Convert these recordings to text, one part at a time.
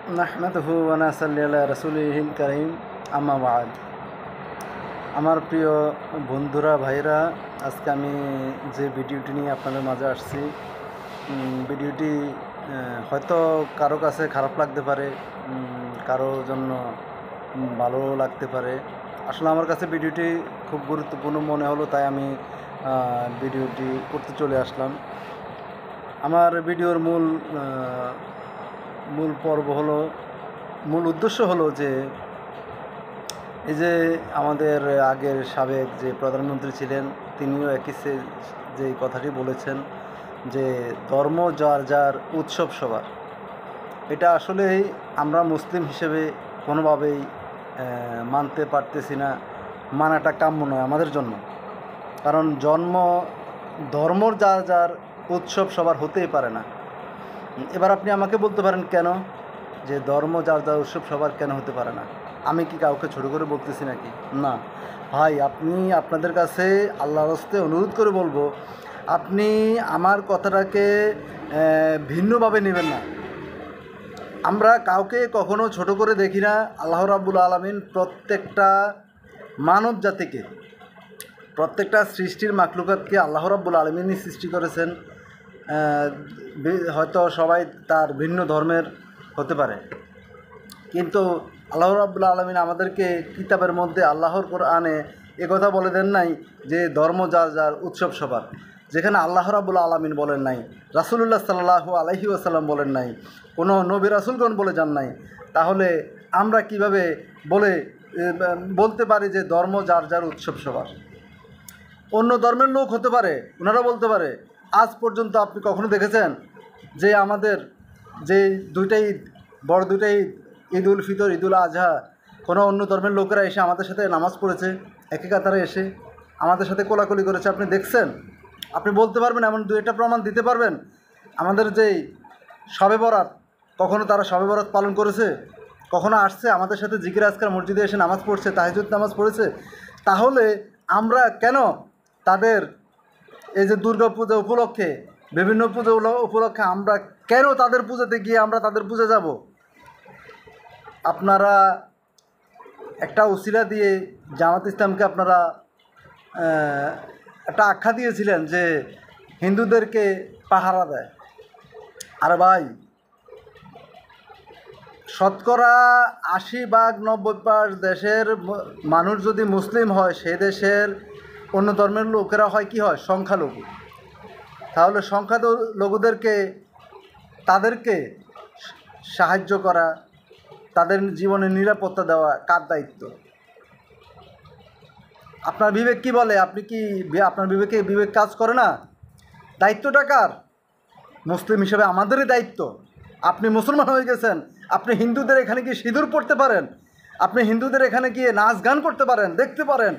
নাহমাদুহু ওয়া নাসাল্লি আলা রাসূলিহিল কারীম আম্মা বা'দ। আমার প্রিয় বন্ধুরা, ভাইরা, আজকে আমি যে ভিডিওটি নিয়ে আপনাদের মাঝে আসছি, ভিডিওটি হয়তো কারো কাছে খারাপ লাগতে পারে, কারো জন্য ভালো লাগতে পারে। আসলে আমার কাছে ভিডিওটি খুব গুরুত্বপূর্ণ মনে হলো, তাই আমি ভিডিওটি করতে চলে আসলাম। আমার ভিডিওর মূল পর্ব হলো, মূল উদ্দেশ্য হলো যে এই যে আমাদের আগের সাবেক যে প্রধানমন্ত্রী ছিলেন, তিনিও একই যে কথাটি বলেছেন যে ধর্ম যার যার, উৎসব সবার। এটা আসলেই আমরা মুসলিম হিসেবে কোনোভাবেই মানতে পারতেছি না, মানাটা কাম্য নয় আমাদের জন্য। কারণ ধর্মর যার যার, উৎসব সবার হতেই পারে না। এবার আপনি আমাকে বলতে পারেন কেন, যে ধর্ম যার যার, উৎসব সবার কেন হতে পারে না? আমি কি কাউকে ছোট করে বলতেছি নাকি? না ভাই, আপনাদের কাছে আল্লাহর হস্তে অনুরোধ করে বলবো, আপনি আমার কথাটাকে ভিন্নভাবে নেবেন না। আমরা কাউকে কখনো ছোট করে দেখি না। আল্লাহ রাব্বুল আলামিন প্রত্যেকটা মানব জাতিকে, প্রত্যেকটা সৃষ্টির মাখলুকাতকে আল্লাহ রাব্বুল আলামিনই সৃষ্টি করেছেন। হয়তো সবাই তার ভিন্ন ধর্মের হতে পারে, কিন্তু আল্লাহ রাব্বুল আলামিন আমাদেরকে কিতাবের মধ্যে, আল্লাহর কোরআনে কথা বলে দেন নাই যে ধর্ম যার যার, উৎসব সবার। যেখানে আল্লাহ রাব্বুল আলামিন বলেন নাই, রাসূলুল্লাহ সাল্লাল্লাহু আলাইহি ওয়াসাল্লাম বলেন নাই, কোনো নবী রাসূলগণ বলে যান নাই, তাহলে আমরা কিভাবে বলতে পারি যে ধর্ম যার যার, উৎসব সবার? অন্য ধর্মের লোক হতে পারে, ওনারা বলতে পারে। আজ পর্যন্ত আপনি কখনো দেখেছেন যে আমাদের যে দুইটা ঈদ, বড় দুইটা ঈদ, ঈদ উল ফিতর, ঈদ উল আজহা, কোনো অন্য ধর্মের লোকেরা এসে আমাদের সাথে নামাজ পড়েছে, একই কাতারে এসে আমাদের সাথে কোলাকুলি করেছে? আপনি দেখছেন? আপনি বলতে পারবেন? এমন দু একটা প্রমাণ দিতে পারবেন? আমাদের যেই শবে বরাত, কখনো তারা শবে বরাত পালন করেছে? কখনো আসছে আমাদের সাথে জিকির আজকার মসজিদে এসে নামাজ পড়ছে, তাহাজ্জুদ নামাজ পড়েছে? তাহলে আমরা কেন তাদের এই যে দুর্গা পূজা উপলক্ষে, বিভিন্ন পুজো উপলক্ষে আমরা কেন তাদের পূজাতে গিয়ে আমরা তাদের পূজা যাব? আপনারা একটা উসিলা দিয়ে জামাত ইসলামকে আপনারা একটা আখ্যা দিয়েছিলেন যে হিন্দুদেরকে পাহারা দেয়। আর ভাই, শতকরা 80-90% দেশের মানুষ যদি মুসলিম হয়, সে দেশের অন্য ধর্মের লোকেরা হয় কি হয়? সংখ্যালঘু। তাহলে তাদেরকে সাহায্য করা, তাদের জীবনের নিরাপত্তা দেওয়া কার দায়িত্ব? আপনার বিবেক কি বলে? আপনার বিবেক কাজ করে না? দায়িত্বটা কার? মুসলিম হিসেবে আমাদেরই দায়িত্ব। আপনি মুসলমান হয়ে গেছেন, আপনি হিন্দুদের এখানে গিয়ে সিঁদুর পড়তে পারেন, আপনি হিন্দুদের এখানে গিয়ে নাচ গান করতে পারেন, দেখতে পারেন।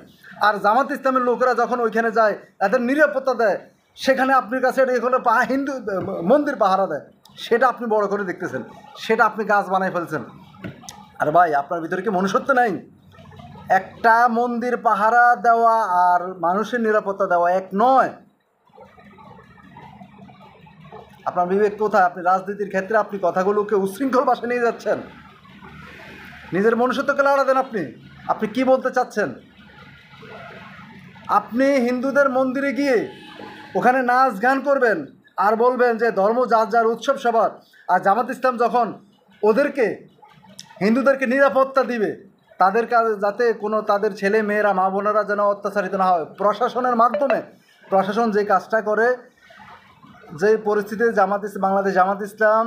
আর জামাত ইসলামের লোকেরা যখন ওইখানে যায়, তাদের নিরাপত্তা দেয়, সেখানে আপনার কাছে এখানে হিন্দু মন্দির পাহারা দেয়, সেটা আপনি বড় করে দেখতেছেন, সেটা আপনি গাছ বানাই ফেলছেন। আর ভাই, আপনার ভিতরে কি মনুষ্যত্ব নাই? একটা মন্দির পাহারা দেওয়া আর মানুষের নিরাপত্তা দেওয়া এক নয়। আপনার বিবেক কোথায়? আপনি রাজনীতির ক্ষেত্রে আপনি কথাগুলোকে উচ্ছৃঙ্খল ভাষায় নিয়ে যাচ্ছেন। নিজের মনুষ্যত্বকে লড়া দেন। আপনি কি বলতে চাচ্ছেন? আপনি হিন্দুদের মন্দিরে গিয়ে ওখানে নাচ গান করবেন আর বলবেন যে ধর্ম যার যার, উৎসব সবার। আর জামাত ইসলাম যখন হিন্দুদেরকে নিরাপত্তা দিবে, তাদের কাছে যাতে কোনো তাদের ছেলে মেয়েরা, মা বোনেরা যেন অত্যাচারিত না হয়, প্রশাসনের মাধ্যমে, প্রশাসন যে কাজটা করে, যে পরিস্থিতিতে বাংলাদেশ জামাত ইসলাম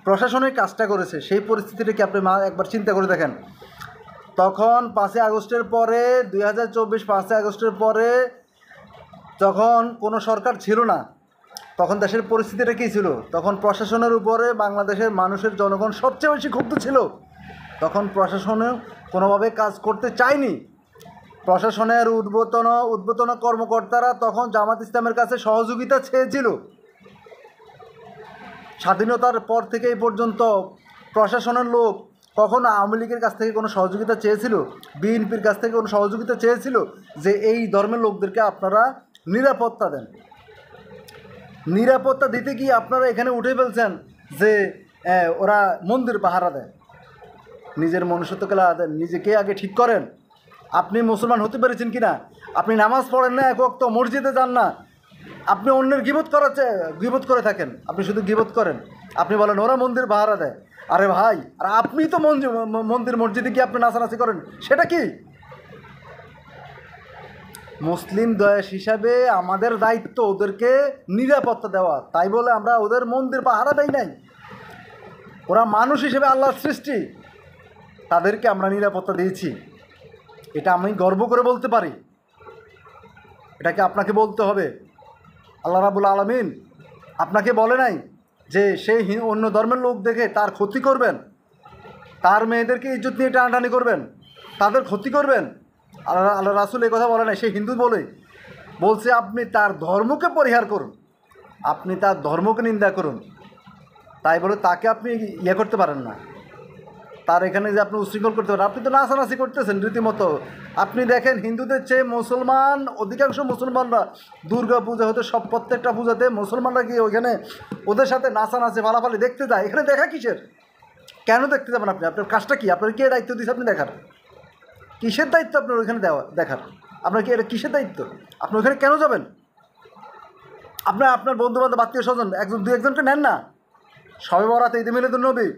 প্রশাসনের কাজটা করেছে, সেই পরিস্থিতিটা কি আপনি একবার চিন্তা করে দেখেন। তখন 5ই আগস্টের পরে, 2024 5ই আগস্টের পরে যখন কোনো সরকার ছিল না, তখন দেশের পরিস্থিতিটা কী ছিল? তখন প্রশাসনের উপরে বাংলাদেশের মানুষের জনগণ সবচেয়ে বেশি ক্ষুব্ধ ছিল। তখন প্রশাসনেও কোনোভাবে কাজ করতে চায়নি। প্রশাসনের উদ্বোধন কর্মকর্তারা তখন জামাত ইসলামের কাছে সহযোগিতা চেয়েছিল। স্বাধীনতার পর থেকে এই পর্যন্ত প্রশাসনের লোক কখনো আওয়ামী লীগের কাছ থেকে কোনো সহযোগিতা চেয়েছিল? বিএনপির কাছ থেকে কোনো সহযোগিতা চেয়েছিল যে এই ধর্মের লোকদেরকে আপনারা নিরাপত্তা দেন? নিরাপত্তা দিতে গিয়ে আপনারা এখানে উঠে ফেলছেন যে ওরা মন্দির পাহারা দেয়, নিজের মনুষ্যত্বকে দেন, নিজেকে আগে ঠিক করেন। আপনি মুসলমান হতে পেরেছেন কি না? আপনি নামাজ পড়েন না, এক ওয়াক্ত মসজিদে যান না, আপনি অন্যের গীবত করে থাকেন, আপনি শুধু গীবত করেন। আপনি বলেন ওরা মন্দির পাহারা দেয়। আরে ভাই, আর আপনি তো মন্দির মসজিদে গিয়ে আপনি নাচানাচি করেন, সেটা কি? মুসলিম দেশ হিসাবে আমাদের দায়িত্ব ওদেরকে নিরাপত্তা দেওয়া, তাই বলে আমরা ওদের মন্দির পাহারা দেই নাই। ওরা মানুষ হিসেবে আল্লাহর সৃষ্টি, তাদেরকে আমরা নিরাপত্তা দিয়েছি। এটা আমি গর্ব করে বলতে পারি, এটাকে আপনাকে বলতে হবে। আল্লাহ রাব্বুল আলামিন আপনাকে বলে নাই যে সেই অন্য ধর্মের লোক দেখে তার ক্ষতি করবেন, তার মেয়েদেরকে ইজ্জত নিয়ে টানাটানি করবেন, তাদের ক্ষতি করবেন। আল্লাহ রাসূল এই কথা বলে নাই, সে হিন্দু বলছে আপনি তার ধর্মকে পরিহার করুন, আপনি তার ধর্মকে নিন্দা করুন, তাই বলে তাকে আপনি ইয়ে করতে পারেন না, তার এখানে যে আপনি উশৃঙ্খল করতে পারেন। আপনি তো নাচানাচি করতেছেন রীতিমতো। আপনি দেখেন হিন্দুদের চেয়ে মুসলমান, অধিকাংশ মুসলমানরা দুর্গা পূজা হতে প্রত্যেকটা পূজাতে মুসলমানরা গিয়ে ওইখানে ওদের সাথে নাচানাচি ফালাফালি দেখতে যায়। এখানে দেখা কিসের? কেন দেখতে যাবেন আপনি? আপনার কাজটা কি? আপনার কে দায়িত্ব দিয়েছে আপনি দেখার? কিসের দায়িত্ব আপনার ওইখানে দেখার? আপনার কি এটা কিসের দায়িত্ব? আপনি ওইখানে কেন যাবেন? আপনার বন্ধুবান্ধব, আত্মীয় স্বজন দু একজনকে নেন না। শবে বরাত, ঈদে মিলাদুন্নবী,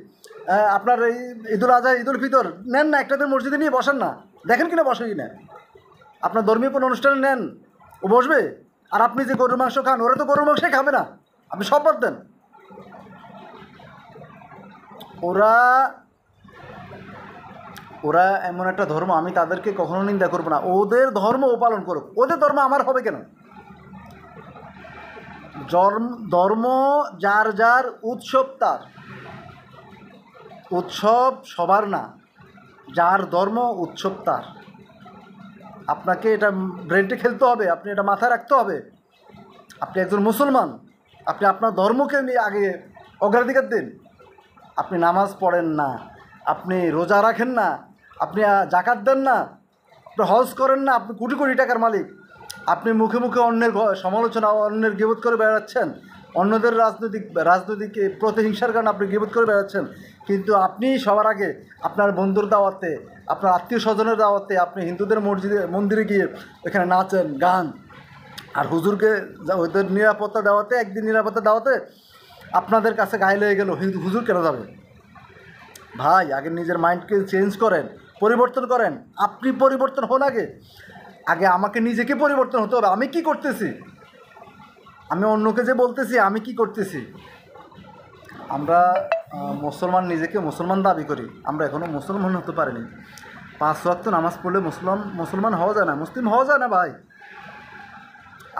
আপনার এই ঈদুল আজহা, ঈদুল ফিতর নেন না, একটা দিন মসজিদে নিয়ে বসেন না, দেখেন কিনা বসে কিনা। আপনার ধর্মীয় কোনো অনুষ্ঠানে নেন, ও বসবে। আর আপনি যে গরুর মাংস খান, ওরা তো গরুর মাংসই খাবে না, আপনি সব বাদ দেন। ওরা এমন একটা ধর্ম, আমি তাদেরকে কখনো নিন্দা করবো না। ওদের ধর্ম ও পালন করুক, ওদের ধর্ম আমার হবে কেন? ধর্ম যার যার, উৎসব তার। উৎসব সবার না, যার ধর্ম উৎসব তার। আপনাকে এটা ব্রেনটে খেলতে হবে, আপনি এটা মাথায় রাখতে হবে। আপনি একজন মুসলমান, আপনি আপনার ধর্মকে আগে অগ্রাধিকার দিন। আপনি নামাজ পড়েন না, আপনি রোজা রাখেন না, আপনি জাকাত দেন না, আপনি হজ করেন না, আপনি কোটি কোটি টাকার মালিক, আপনি মুখে মুখে অন্যের সমালোচনা, অন্যের গীবত করে বেড়াচ্ছেন, অন্যদের রাজনৈতিক প্রতিহিংসার কারণে আপনি গীবত করে বেড়াচ্ছেন। কিন্তু আপনি সবার আগে আপনার বন্ধুর দাওয়াতে, আপনার আত্মীয় স্বজনের দাওয়াতে, আপনি হিন্দুদের মন্দিরে গিয়ে এখানে নাচেন, গান, আর হুজুরকে ওদের নিরাপত্তা দেওয়াতে, একদিন নিরাপত্তা দেওয়াতে আপনাদের কাছে গায়ে লেগে গেল, হুজুর কেন যাবে? ভাই, আগে নিজের মাইন্ডকে চেঞ্জ করেন, পরিবর্তন করেন। আপনি পরিবর্তন হন আগে আমাকে নিজেকে পরিবর্তন হতে হবে। আমি কি করতেছি? আমি অন্যকে যে বলতেছি আমি কি করতেছি? আমরা মুসলমান, নিজেকে মুসলমান দাবি করি, আমরা এখনও মুসলমান হতে পারিনি। 5 ওয়াক্ত নামাজ পড়লে মুসলমান হওয়া যায় না, মুসলিম হওয়া যায় না ভাই।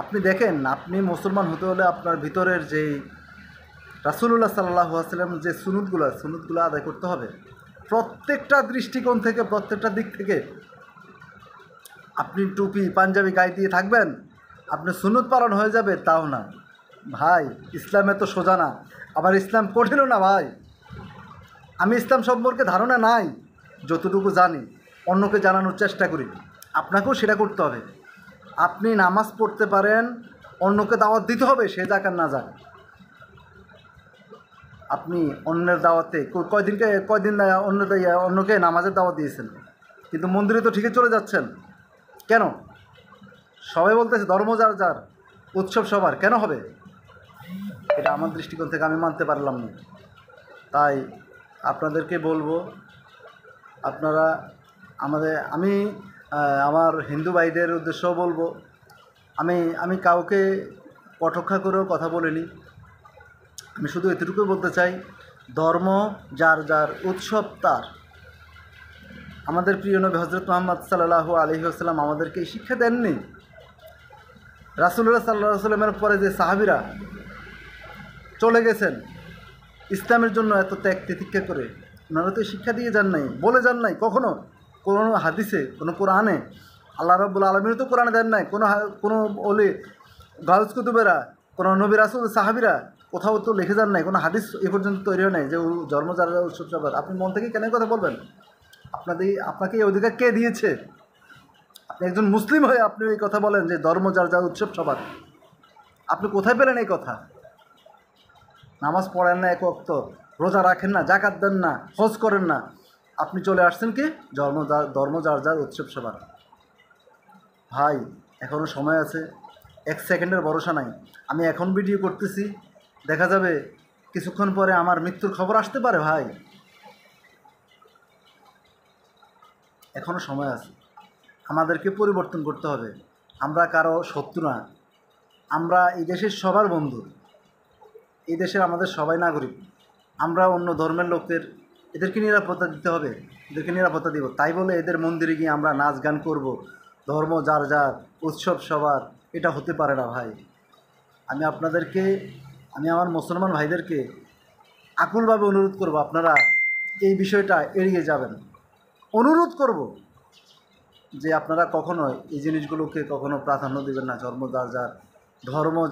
আপনি দেখেন, আপনি মুসলমান হতে হলে আপনার ভিতরের যেই রাসূলুল্লাহ সাল্লাল্লাহু আলাইহি ওয়াসাল্লাম যে সুন্নতগুলো আদায় করতে হবে, প্রত্যেকটা দৃষ্টিকোণ থেকে, প্রত্যেকটা দিক থেকে। আপনি টুপি পাঞ্জাবি গায়ে দিয়ে থাকবেন, আপনার সুন্নত পালন হয়ে যাবে, তাও না ভাই। ইসলামে তো সোজা না, আবার ইসলাম কঠিনও না ভাই। আমি ইসলাম সম্পর্কে ধারণা নাই, যতটুকু জানি অন্যকে জানানোর চেষ্টা করি। আপনাকেও সেটা করতে হবে। আপনি নামাজ পড়তে পারেন, অন্যকে দাওয়াত দিতে হবে, সে যাক আর না যাক। আপনি অন্যের দাওয়াতে কয়দিন অন্যকে নামাজের দাওয়াত দিয়েছেন, কিন্তু মন্দিরে তো ঠিকই চলে যাচ্ছেন কেন? সবাই বলতেছে ধর্ম যার যার, উৎসব সবার, কেন হবে? এটা আমার দৃষ্টিকোণ থেকে আমি মানতে পারলাম না। তাই আপনাদেরকে বলবো, আপনারা আমি আমার হিন্দু ভাইদের উদ্দেশ্যও বলবো, আমি কাউকে কটাক্ষ করেও কথা বলিনি। আমি শুধু এতটুকুই বলতে চাই, ধর্ম যার যার, উৎসব তার। আমাদের প্রিয় নবী হযরত মুহাম্মদ সাল্লাল্লাহু আলাইহি ওয়াসাল্লাম আমাদেরকে এই শিক্ষা দেননি? রাসূলুল্লাহ সাল্লাল্লাহু আলাইহি ওয়াসাল্লামের পরে যে সাহাবীরা চলে গেছেন ইসলামের জন্য এত ত্যাগ তিতিক্ষা করে, ওনারা তো শিক্ষা দিয়ে যান নাই, বলে যান নাই কখনো, কোনো হাদিসে, কোনো কোরআনে। আল্লাহ রাব্বুল আলামিন তো কোরআনে দেন নাই, কোনো ওলি গাউস কুতুবেরা, কোনো নবী রাসূল সাহাবীরা কোথাও তো লিখে যান নাই, কোনো হাদিস এ পর্যন্ত তৈরি হয় নাই যে ধর্ম যার যার, উৎসব সবার। আপনি মন থেকে কেন কথা বলবেন? আপনাকে এই অধিকার কে দিয়েছে? আপনি একজন মুসলিম হয়ে আপনি এই কথা বলেন যে ধর্ম যার যার, উৎসব সবার। আপনি কোথায় পেলেন এই কথা? নামাজ পড়েন না এক ওয়াক্ত, রোজা রাখেন না, জাকাত দেন না, হজ করেন না, আপনি চলে আসছেন কি ধর্ম যার যার উৎসব সবার। ভাই এখনও সময় আছে, 1 সেকেন্ডের ভরসা নাই। আমি এখন ভিডিও করতেছি, দেখা যাবে কিছুক্ষণ পরে আমার মৃত্যুর খবর আসতে পারে। ভাই এখনও সময় আছে, আমাদেরকে পরিবর্তন করতে হবে। আমরা কারো শত্রু না, আমরা এই দেশের সবার বন্ধু, এই দেশের আমাদের সবাই নাগরিক। আমরা অন্য ধর্মের লোকদের এদেরকে নিরাপত্তা দিতে হবে, এদেরকে নিরাপত্তা দিব। তাই বলে এদের মন্দিরে গিয়ে আমরা নাচ গান করব, ধর্ম যার যার, উৎসব সবার, এটা হতে পারে না ভাই। আমি আপনাদেরকে, আমি আমার মুসলমান ভাইদেরকে আকুলভাবে অনুরোধ করব, আপনারা এই বিষয়টা এড়িয়ে যাবেন। অনুরোধ করব যে আপনারা কখনো এই জিনিসগুলোকে কখনো প্রাধান্য দেবেন না। ধর্ম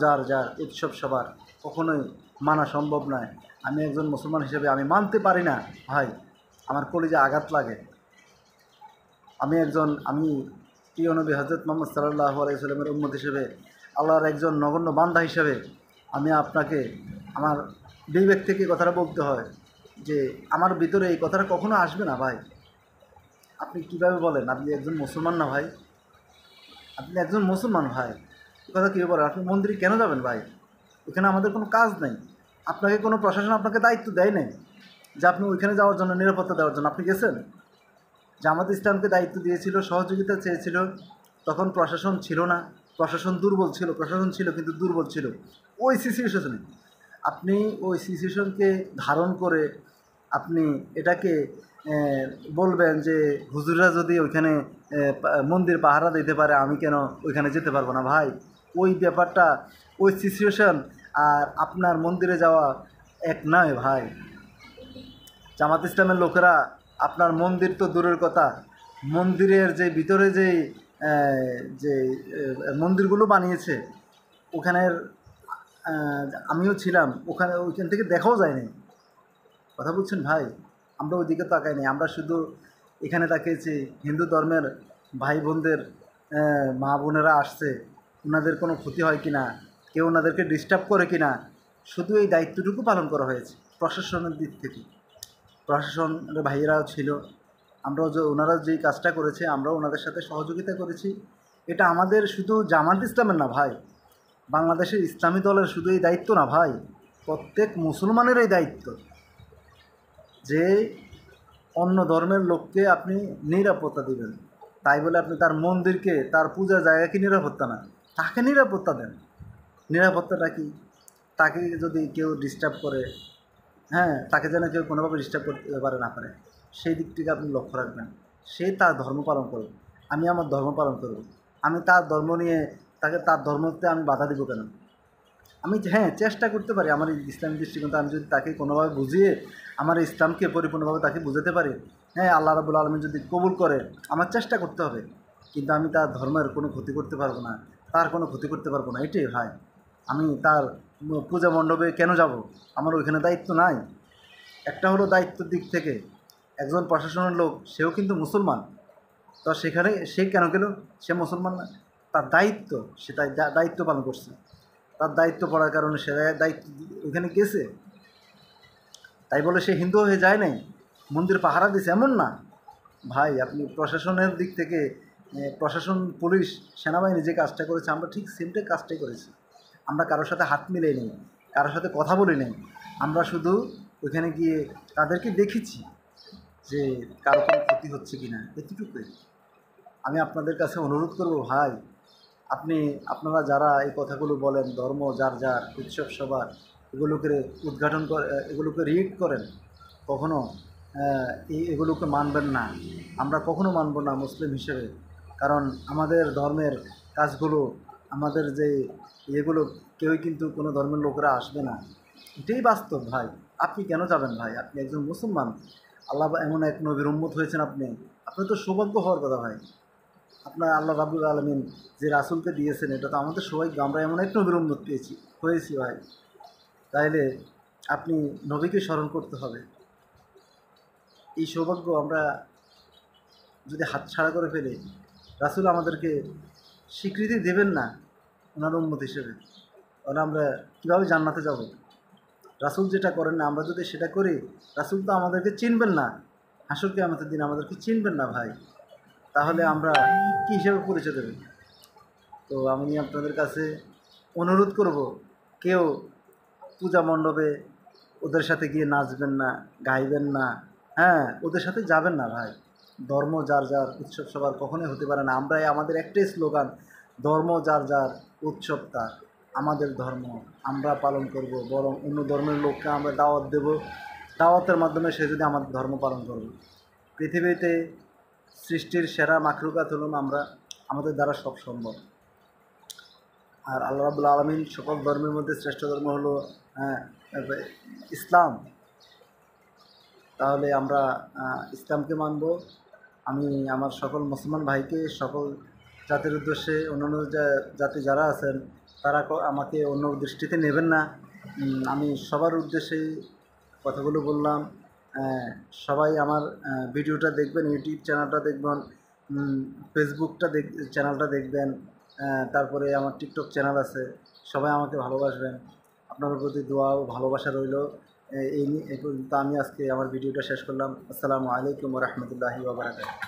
যার যার, উৎসব সবার, কখনোই মানা সম্ভব নয়। আমি একজন মুসলমান হিসেবে আমি মানতে পারি না ভাই, আমার কলিজে আঘাত লাগে। আমি প্রিয় নবী হযরত মুহাম্মদ সাল্লাল্লাহু আলাইহি ওয়াসাল্লামের উম্মত হিসেবে, আল্লাহর একজন নগণ্য বান্দা হিসেবে আমি আপনাকে আমার বিবেক থেকে কথাটা বলতে হয় যে আমার ভিতরে এই কথাটা কখনো আসবে না ভাই। আপনি কিভাবে বলেন? আপনি একজন মুসলমান না ভাই? আপনি একজন মুসলমান ভাই, এ কথা কীভাবে বলেন? আপনি মন্দিরে কেন যাবেন ভাই? এখানে আমাদের কোনো কাজ নেই, আপনাকে কোনো প্রশাসন আপনাকে দায়িত্ব দেয় নাই যে আপনি ওইখানে যাওয়ার জন্য, নিরাপত্তা দেওয়ার জন্য আপনি গেছেন। জামাত ইসলামকে দায়িত্ব দিয়েছিল, সহযোগিতা চেয়েছিল, তখন প্রশাসন ছিল না, প্রশাসন দুর্বল ছিল, প্রশাসন ছিল কিন্তু দুর্বল ছিল। ওই সিচুয়েশনে আপনি ওই সিচুয়েশনকে ধারণ করে আপনি এটাকে বলবেন যে হুজুররা যদি ওইখানে মন্দির পাহারা দিতে পারে, আমি কেন ওইখানে যেতে পারবো না? ভাই ওই ব্যাপারটা, ওই সিচুয়েশন আর আপনার মন্দিরে যাওয়া এক নয় ভাই। জামাত ইসলামের লোকেরা আপনার মন্দির তো দূরের কথা, মন্দিরের যে ভিতরে যে মন্দিরগুলো বানিয়েছে ওখানের, আমিও ছিলাম ওইখান থেকে দেখাও যায়নি। কথা বলছেন ভাই? আমরা ওইদিকে তাকাইনি, আমরা শুধু এখানে তাকিয়েছি হিন্দু ধর্মের ভাই বোনদের, মা বোনেরা আসছে, ওনাদের কোনো ক্ষতি হয় কি না, কেউ ওনাদেরকে ডিস্টার্ব করে কি না, শুধু এই দায়িত্বটুকু পালন করা হয়েছে প্রশাসনের দিক থেকে। প্রশাসনের ভাইয়েরাও ছিল, ওনারা যেই কাজটা করেছে আমরাও ওনাদের সাথে সহযোগিতা করেছি। এটা আমাদের শুধু জামাত ইসলামের না ভাই, বাংলাদেশের ইসলামী দলের শুধু এই দায়িত্ব না ভাই, প্রত্যেক মুসলমানের এই দায়িত্ব যে অন্য ধর্মের লোককে আপনি নিরাপত্তা দিবেন। তাই বলে আপনি তার মন্দিরকে, তার পূজার জায়গাকে নিরাপত্তা না, তাকে নিরাপত্তা দেন। নিরাপত্তাটা কি? তাকে যদি কেউ ডিস্টার্ব করে, হ্যাঁ, তাকে যেন কেউ কোনোভাবে ডিস্টার্ব করতে পারে না পারে, সেই দিক থেকে আপনি লক্ষ্য রাখবেন। সে তার ধর্ম পালন করবে, আমি আমার ধর্ম পালন করব। আমি তার ধর্ম নিয়ে তাকে, তার ধর্মতে আমি বাধা দিব কেন? আমি চেষ্টা করতে পারি আমার ইসলামী দৃষ্টিকোণ, আমি যদি তাকে কোনোভাবে বুঝিয়ে আমার ইসলামকে পরিপূর্ণভাবে তাকে বুঝাতে পারি, আল্লাহ রাব্বুল আলামিন যদি কবুল করে, আমার চেষ্টা করতে হবে। কিন্তু আমি তার ধর্মের কোনো ক্ষতি করতে পারবো না, তার কোনো ক্ষতি করতে পারবো না, এটাই ভাই। আমি তার পূজা মণ্ডপে কেন যাব? আমার ওইখানে দায়িত্ব নাই? একটা হলো দায়িত্বের দিক থেকে, একজন প্রশাসনের লোক, সেও কিন্তু মুসলমান, তো সেখানে সে কেন গেল? সে মুসলমান না, তার দায়িত্ব, সে তাই দায়িত্ব পালন করছে, তার দায়িত্ব পড়ার কারণে সে দায়িত্ব ওইখানে গেছে। তাই বলে সে হিন্দু হয়ে যায় নাই, মন্দির পাহারা দিছে এমন না ভাই। আপনি প্রশাসনের দিক থেকে, প্রশাসন, পুলিশ, সেনাবাহিনী যে কাজটা করেছে, আমরা ঠিক সেমটাই কাজটাই করেছি। আমরা কারোর সাথে হাত মিলাই নেই, কারোর সাথে কথা বলি নেই, আমরা শুধু ওইখানে গিয়ে তাদেরকে দেখেছি যে কারো কোনো ক্ষতি হচ্ছে কি না, এতটুকুই। আমি আপনাদের কাছে অনুরোধ করব ভাই, আপনারা যারা এই কথাগুলো বলেন, ধর্ম যার যার, উৎসব সবার, এগুলোকে উদ্ঘাটন করে, এগুলোকে রিয়েক্ট করেন, কখনো এগুলোকে মানবেন না। আমরা কখনো মানব না মুসলিম হিসেবে, কারণ আমাদের ধর্মের কাজগুলো, আমাদের যে এগুলো, কেউই কিন্তু কোনো ধর্মের লোকেরা আসবে না, এটাই বাস্তব ভাই। আপনি কেন যাবেন ভাই? আপনি একজন মুসলমান, আল্লাহ এমন এক নবীর উম্মত হয়েছেন আপনি, আপনার তো সৌভাগ্য হওয়ার কথা ভাই। আপনার আল্লাহ রাব্বুল আলামিন যে রাসূলকে দিয়েছেন, এটা তো আমাদের সৌভাগ্য, আমরা এমন এক নবীর উম্মত হয়েছি ভাই। তাইলে আপনি নবীকে স্মরণ করতে হবে। এই সৌভাগ্য আমরা যদি হাতছাড়া করে ফেলি, রাসূল আমাদেরকে স্বীকৃতি দেবেন না ওনার উম্মত হিসেবে, তাহলে আমরা কীভাবে জান্নাতে যাব? রাসূল যেটা করেন না আমরা যদি সেটা করি, রাসূল তো আমাদেরকে চিনবেন না, হাসর কিয়ামতের দিন আমাদেরকে চিনবেন না ভাই। তাহলে আমরা কী হিসেবে পরিচয় দেব? তো আমি আপনাদের কাছে অনুরোধ করব, কেউ পূজা মণ্ডপে ওদের সাথে গিয়ে নাচবেন না, গাইবেন না, হ্যাঁ, ওদের সাথে যাবেন না ভাই। ধর্ম যার যার, উৎসব সবার কখনোই হতে পারে না। আমরা আমাদের একটাই স্লোগান, ধর্ম যার যার, উৎসব তার। আমাদের ধর্ম আমরা পালন করব, বরং অন্য ধর্মের লোককে আমরা দাওয়াত দেব। দাওয়াতের মাধ্যমে সে যদি আমাদের ধর্ম পালন করবে। পৃথিবীতে সৃষ্টির সেরা মাখলুকাত হলাম আমরা, আমাদের দ্বারা সব সম্ভব। আর আল্লাহ রাব্বুল আলামিন সকল ধর্মের মধ্যে শ্রেষ্ঠ ধর্ম হলো ইসলাম। তাহলে আমরা ইসলামকে মানব। আমি আমার সকল মুসলমান ভাইকে, সকল জাতির উদ্দেশ্যে, অন্যান্য জাতি যারা আছেন তারা আমাকে অন্য দৃষ্টিতে নেবেন না। আমি সবার উদ্দেশ্যেই কথাগুলো বললাম। সবাই আমার ভিডিওটা দেখবেন, ইউটিউব চ্যানেলটা দেখবেন, ফেসবুকটা চ্যানেলটা দেখবেন, তারপরে আমার টিকটক চ্যানেল আছে। সবাই আমাকে ভালোবাসবেন। আপনাদের প্রতি দোয়া ও ভালোবাসা রইল। এই পর্যন্ত আমি আজকে আমার ভিডিওটা শেষ করলাম। আসসালামু আলাইকুম ওয়া রাহমাতুল্লাহি ওয়া বারাকাতুহু।